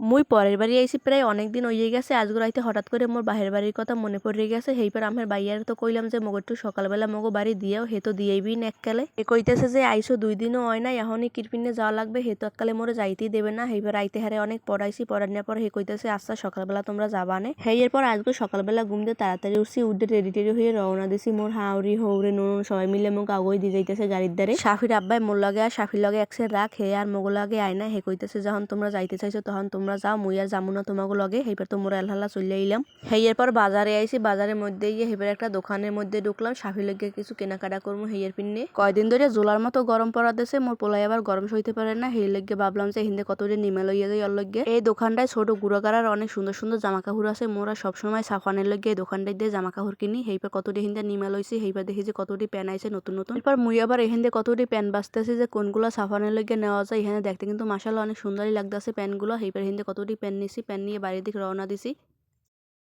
মুই পরের বাড়ি আইছি প্রায় অনেকদিন হইয়ে গেছে। আজকে রাইতে হঠাৎ করে মোর বাহের বাড়ির কথা মনে পড়ে গেছে। হেইবার আমার বাইয়ার তো কইলাম যে মগো একটু সকালবেলা মগো বাড়ি দিয়েও, হে তো দিয়েইবি না এককালে। এ কইতেছে যে আইসো 2 দিনও হয় না, এখনই কিরপিনে যাওয়া লাগবে, হে তো এককালে মোরে যাইতেই দেবে না। হেইবার রাইতে হারে অনেক পড়াইছি, পড়ানোর পর হে কইতেছে আচ্ছা সকালবেলা তোমরা যাবা নে। হেই এরপর আজকে সকালবেলা ঘুম দিয়ে তাড়াতাড়ি উঠছি, উঠে রেডি টেডি হয়ে রওনা দিছি। মোর হাওড়ি হৌরে নুন সবাই মিলে মোক আগুই দিয়ে যাইতেছে গাড়ির দ্বারে। সাফির আব্বাই মোর লগে আর সাফির লগে একসে রাখ, হে আর মোগো লগে আয় না। হে কইতেছে যখন তোমরা যাইতে চাইছো তখন তোমরা যাও, মুই আর যামু না তোমাকে লগে। হেইবার তো মোরা এলহাল্লা চলে আইলাম। হেইয়ের পর বাজারে আইছি, বাজারের মধ্যে গিয়ে হেবার একটা দোকানের মধ্যে ঢুকলাম, সাফি লগে কিছু কেনাকাটা করবো হেইয়ের পিন্নে। কয়দিন ধরে জোলার মতো গরম পড়া দেছে, মোর পোলাই আবার গরম সইতে পারে না। হেই লগে ভাবলাম যে হিন্দে কত নিমে লইয়া যাই ওর লগে। এই দোকানটায় ছোট গুড়াগাড়ার অনেক সুন্দর সুন্দর জামা কাপড় আছে। মোরা সবসময় সাফানের লগে এই দোকানটায় দিয়ে জামা কাপড় কিনি। হেইবার কতটি হিন্দে নিমে লইছি, হেইবার দেখি যে কতটি প্যান আইছে নতুন নতুন। এরপর মুই আবার এখান দিয়ে কতটি প্যান বাঁচতেছি যে কোনগুলা সাফানের লগে নেওয়া যায়। এখানে দেখতে কিন্তু মাশাআল্লাহ অনেক সুন্দরই লাগতেছে প্যানগুলো। হেইবার হিন্দে কতটি প্যান নিছি, প্যান নিয়ে বাড়ির দিকে রওনা দিছি।